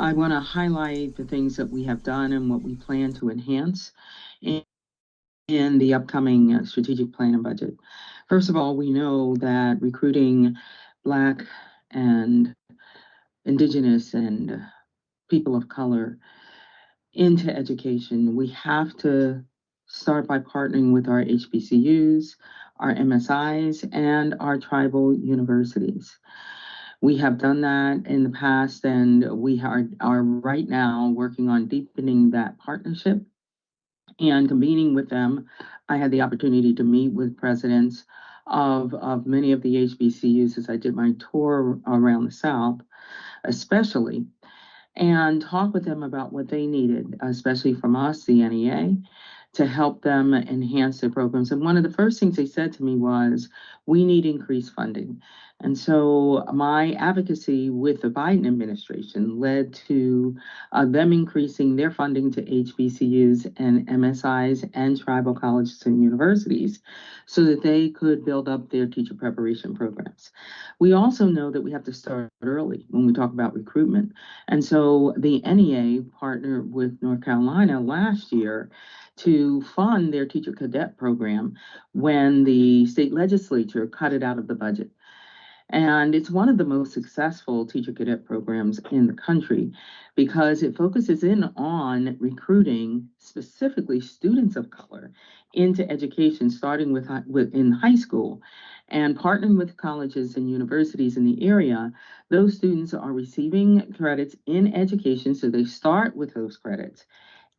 I want to highlight the things that we have done and what we plan to enhance in the upcoming strategic plan and budget. First of all, we know that recruiting Black and Indigenous and people of color into education, we have to start by partnering with our HBCUs, our MSIs, and our tribal universities. We have done that in the past, and we are right now working on deepening that partnership and convening with them. I had the opportunity to meet with presidents of many of the HBCUs as I did my tour around the South, especially, and talk with them about what they needed, especially from us, the NEA, to help them enhance their programs. And one of the first things they said to me was, we need increased funding. And so my advocacy with the Biden administration led to them increasing their funding to HBCUs and MSIs and tribal colleges and universities so that they could build up their teacher preparation programs. We also know that we have to start early when we talk about recruitment. And so the NEA partnered with North Carolina last year to fund their teacher cadet program when the state legislature cut it out of the budget. And it's one of the most successful teacher cadet programs in the country because it focuses in on recruiting specifically students of color into education, starting with in high school and partnering with colleges and universities in the area. Those students are receiving credits in education, so they start with those credits.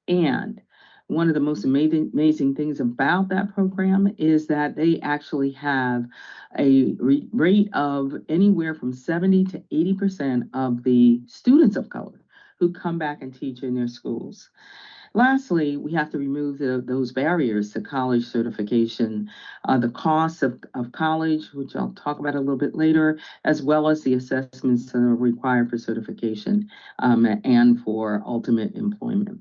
And one of the most amazing things about that program is that they actually have a rate of anywhere from 70 to 80% of the students of color who come back and teach in their schools. Lastly, we have to remove those barriers to college certification, the costs of college, which I'll talk about a little bit later, as well as the assessments that are required for certification and for ultimate employment.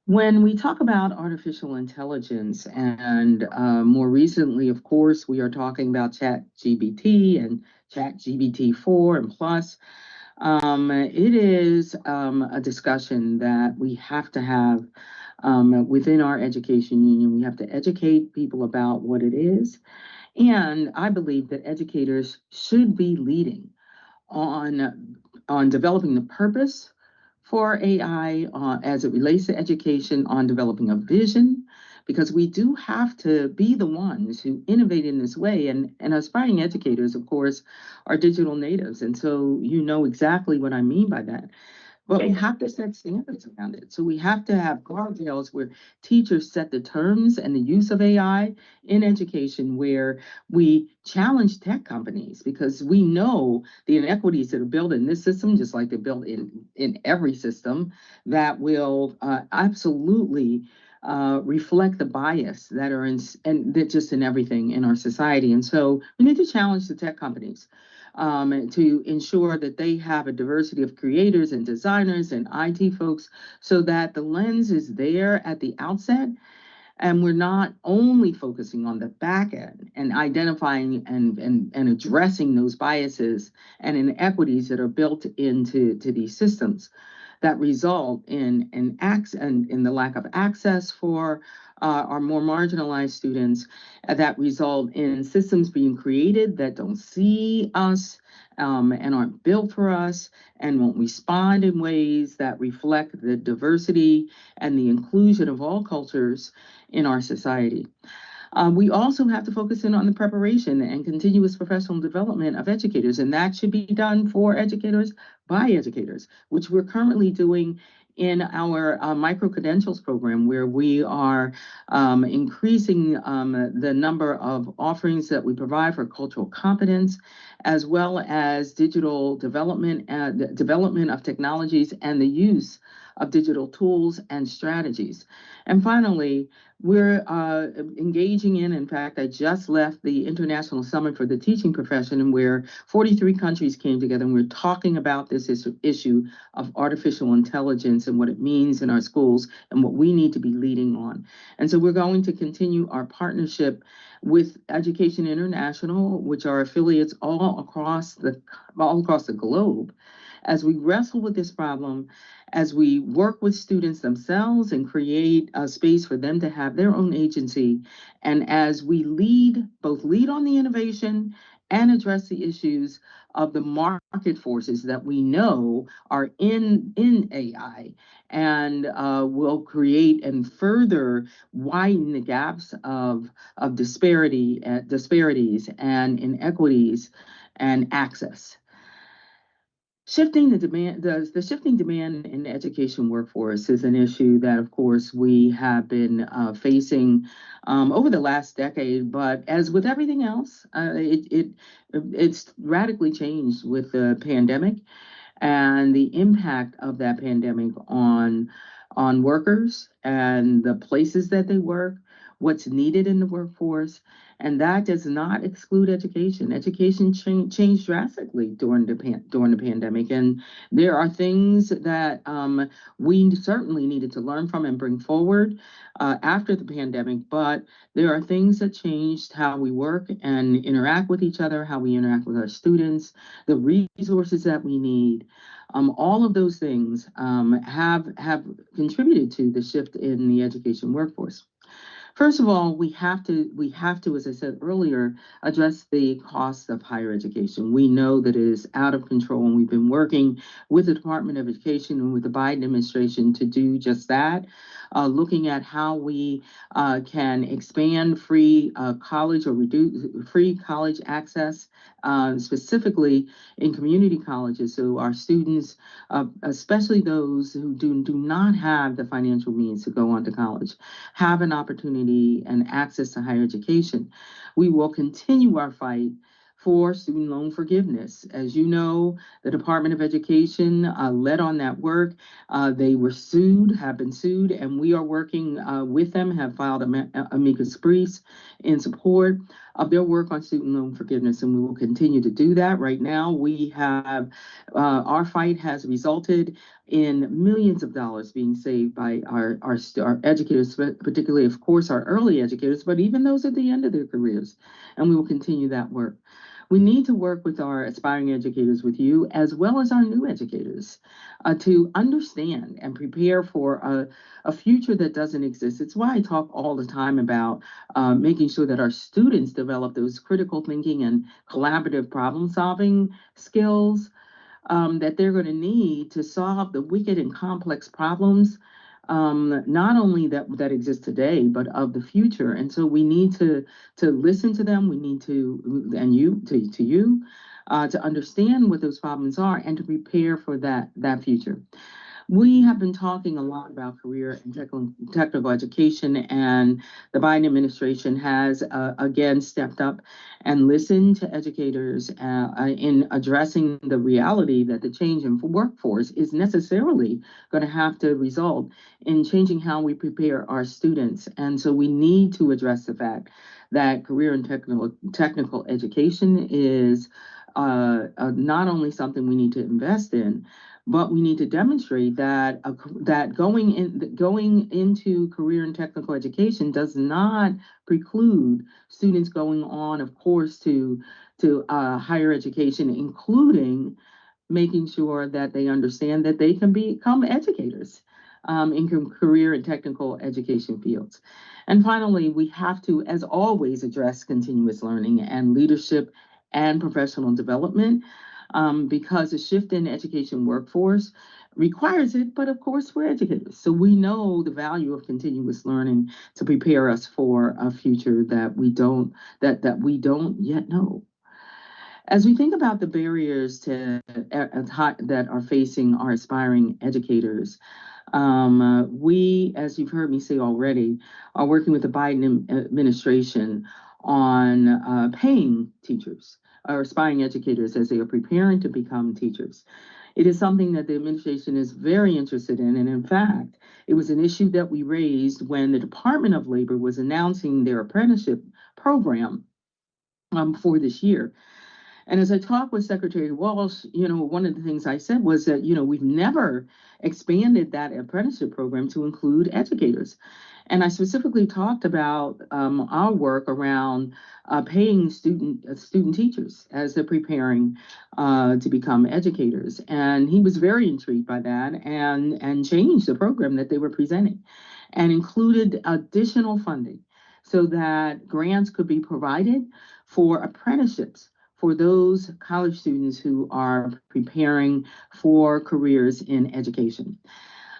When we talk about artificial intelligence, and more recently, of course, we are talking about ChatGPT and ChatGPT-4 and Plus, it is a discussion that we have to have within our education union. We have to educate people about what it is. And I believe that educators should be leading on developing the purpose for AI as it relates to education, on developing a vision, because we do have to be the ones who innovate in this way. And aspiring educators, of course, are digital natives. And so you know exactly what I mean by that. But we have to set standards around it. So we have to have guardrails where teachers set the terms and the use of AI in education, where we challenge tech companies, because we know the inequities that are built in this system, just like they're built in every system, that will absolutely reflect the bias that are and that just in everything in our society. And so we need to challenge the tech companies to ensure that they have a diversity of creators and designers and IT folks, so that the lens is there at the outset. And we're not only focusing on the back end and identifying and addressing those biases and inequities that are built into these systems that result in the lack of access for our more marginalized students, that result in systems being created that don't see us and aren't built for us and won't respond in ways that reflect the diversity and the inclusion of all cultures in our society. We also have to focus in on the preparation and continuous professional development of educators, and that should be done for educators by educators, which we're currently doing in our micro-credentials program, where we are increasing the number of offerings that we provide for cultural competence, as well as digital development, development of technologies and the use of digital tools and strategies. And finally, we're engaging in fact, I just left the International Summit for the Teaching Profession, where 43 countries came together, and we're talking about this issue of artificial intelligence and what it means in our schools and what we need to be leading on. And so we're going to continue our partnership with Education International, which are affiliates all across the globe, as we wrestle with this problem, as we work with students themselves and create a space for them to have their own agency, and as we lead on the innovation and address the issues of the market forces that we know are in AI, and will create and further widen the gaps of disparities and inequities and access. The shifting demand in the education workforce is an issue that, of course, we have been facing over the last decade. But as with everything else, it's radically changed with the pandemic and the impact of that pandemic on workers and the places that they work, what's needed in the workforce, and that does not exclude education. Education changed drastically during the pandemic, and there are things that we certainly needed to learn from and bring forward after the pandemic. But there are things that changed how we work and interact with each other, how we interact with our students, the resources that we need. All of those things have contributed to the shift in the education workforce. First of all, we have to, as I said earlier, address the cost of higher education. We know that it is out of control, and we've been working with the Department of Education and with the Biden administration to do just that, looking at how we can expand free college or reduce free college access, specifically in community colleges, so our students, especially those who do not have the financial means to go on to college, have an opportunity and access to higher education. We will continue our fight for student loan forgiveness. As you know, the Department of Education led on that work. They were sued, have been sued, and we are working with them, have filed amicus briefs in support of their work on student loan forgiveness, and we will continue to do that. Right now, we have our fight has resulted in millions of dollars being saved by our educators, particularly, of course, our early educators, but even those at the end of their careers. And we will continue that work. We need to work with our aspiring educators, with you, as well as our new educators, to understand and prepare for a future that doesn't exist. It's why I talk all the time about making sure that our students develop those critical thinking and collaborative problem solving skills that they're going to need to solve the wicked and complex problems, not only that exist today, but of the future. And so we need to listen to them. We need to, and you to you, to understand what those problems are and to prepare for that future. We have been talking a lot about career and technical education, and the Biden administration has again stepped up and listened to educators in addressing the reality that the change in workforce is necessarily going to have to result in changing how we prepare our students. And so we need to address the fact that career and technical education is not only something we need to invest in, but we need to demonstrate that that going into career and technical education does not preclude students going on, of course, to higher education, including making sure that they understand that they can become educators in career and technical education fields. And finally, we have to, as always, address continuous learning and leadership and professional development, because a shift in education workforce requires it, but of course we're educators. So we know the value of continuous learning to prepare us for a future that we don't yet know. As we think about the barriers that are facing our aspiring educators, we, as you've heard me say already, are working with the Biden administration on paying teachers or aspiring educators as they are preparing to become teachers. It is something that the administration is very interested in. And in fact, it was an issue that we raised when the Department of Labor was announcing their apprenticeship program for this year. And as I talked with Secretary Walsh, one of the things I said was that, we've never expanded that apprenticeship program to include educators. And I specifically talked about our work around paying student teachers as they're preparing to become educators. And he was very intrigued by that and changed the program that they were presenting and included additional funding so that grants could be provided for apprenticeships for those college students who are preparing for careers in education.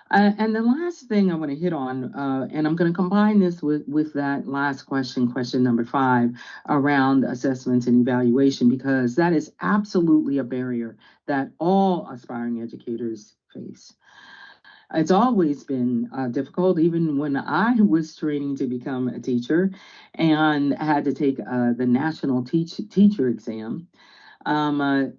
And the last thing I want to hit on, and I'm going to combine this with that last question number 5, around assessments and evaluation, because that is absolutely a barrier that all aspiring educators face. It's always been difficult, even when I was training to become a teacher and had to take the national teacher exam. Um,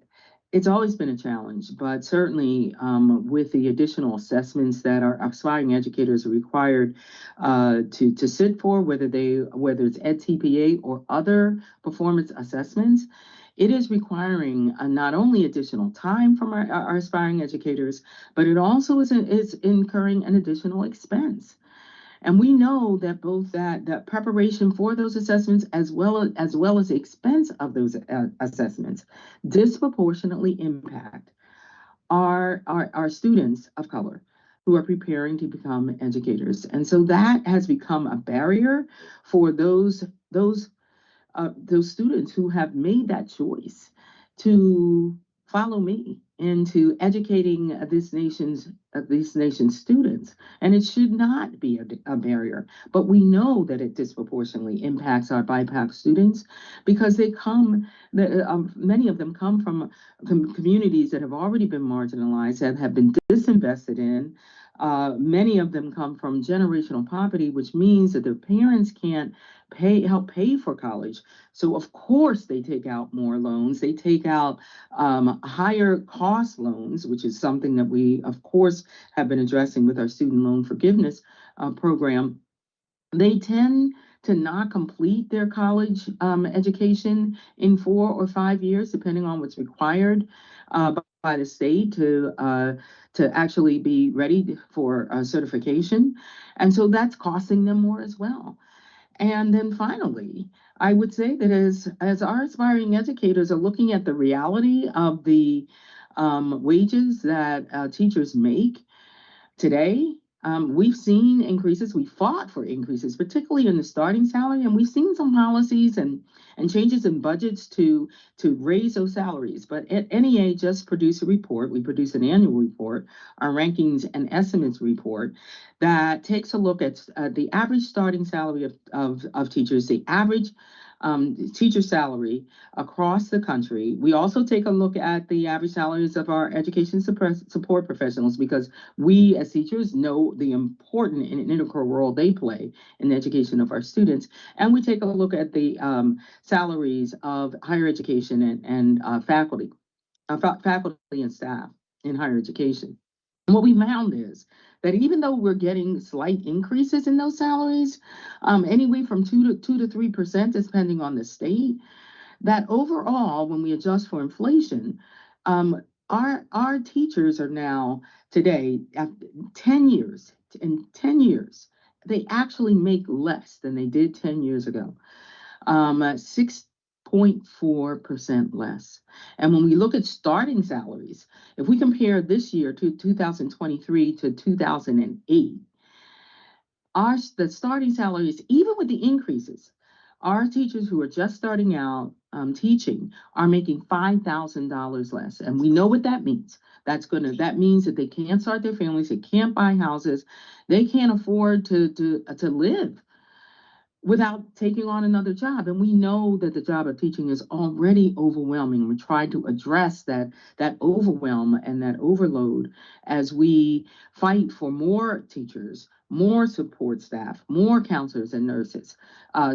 it's always been a challenge, but certainly with the additional assessments that our aspiring educators are required to sit for, whether it's EdTPA or other performance assessments, it is requiring not only additional time from our aspiring educators, but it also is incurring an additional expense. And we know that both that preparation for those assessments as well as the expense of those assessments disproportionately impact our students of color who are preparing to become educators. And so that has become a barrier for those students who have made that choice to follow me into educating this nation's students. And it should not be a barrier, but we know that it disproportionately impacts our BIPOC students because many of them come from communities that have already been marginalized, that have been disinvested in. Many of them come from generational poverty, which means that their parents can't help pay for college. So of course they take out more loans. They take out higher cost loans, which is something that we of course have been addressing with our student loan forgiveness program. They tend to not complete their college education in 4 or 5 years, depending on what's required by the state to actually be ready for certification. And so that's costing them more as well. And then finally, I would say that as our aspiring educators are looking at the reality of the wages that teachers make today, we've seen increases. We fought for increases, particularly in the starting salary, and we've seen some policies and changes in budgets to raise those salaries. But NEA just produced a report. We produce an annual report, our rankings and estimates report, that takes a look at the average starting salary of teachers, the average teacher salary across the country. We also take a look at the average salaries of our education support professionals, because we as teachers know the important and integral role they play in the education of our students. And we take a look at the salaries of higher education and faculty and staff in higher education. And what we found is that even though we're getting slight increases in those salaries, anyway from 2 to 3%, depending on the state, that overall, when we adjust for inflation, our teachers are now today at 10 years. In 10 years, they actually make less than they did 10 years ago. 6.4% less. And when we look at starting salaries, if we compare this year to 2023 to 2008, the starting salaries, even with the increases, our teachers who are just starting out teaching are making $5,000 less, and we know what that means. That means that they can't start their families, they can't buy houses, they can't afford to live without taking on another job. And we know that the job of teaching is already overwhelming. We try to address that overwhelm and that overload as we fight for more teachers, more support staff, more counselors and nurses,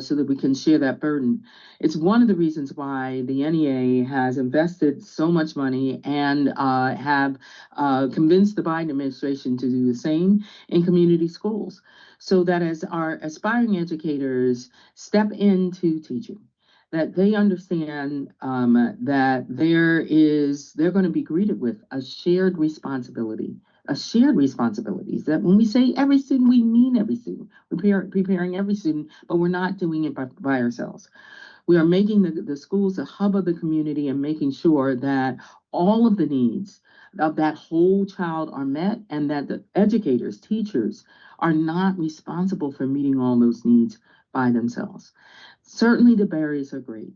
so that we can share that burden. It's one of the reasons why the NEA has invested so much money and have convinced the Biden administration to do the same in community schools, so that as our aspiring educators step into teaching, that they understand that they're going to be greeted with a shared responsibility. A shared responsibility is that when we say every student, we mean every student. We're preparing every student, but we're not doing it by ourselves. We are making the schools a hub of the community and making sure that all of the needs of that whole child are met, and that the educators, teachers are not responsible for meeting all those needs by themselves. Certainly the barriers are great,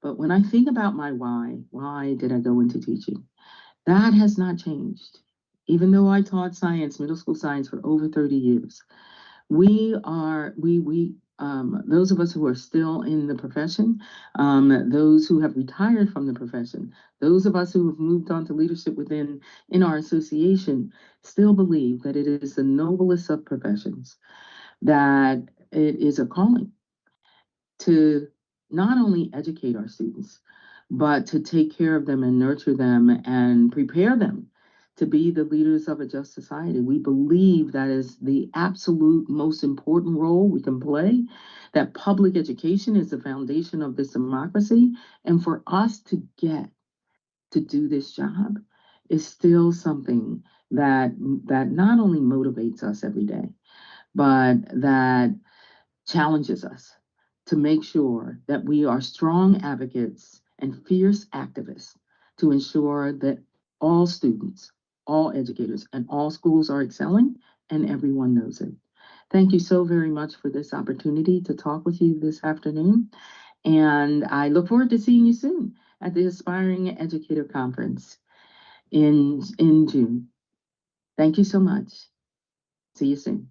but when I think about my why did I go into teaching? That has not changed. Even though I taught science, middle school science, for over 30 years, those of us who are still in the profession, those who have retired from the profession, those of us who have moved on to leadership in our association, still believe that it is the noblest of professions, that it is a calling to not only educate our students, but to take care of them and nurture them and prepare them to be the leaders of a just society. We believe that is the absolute most important role we can play, that public education is the foundation of this democracy. And for us to get to do this job is still something that not only motivates us every day, but that challenges us to make sure that we are strong advocates and fierce activists to ensure that all students, all educators, and all schools are excelling, and everyone knows it. Thank you so very much for this opportunity to talk with you this afternoon, and I look forward to seeing you soon at the Aspiring Educator Conference in June. Thank you so much. See you soon.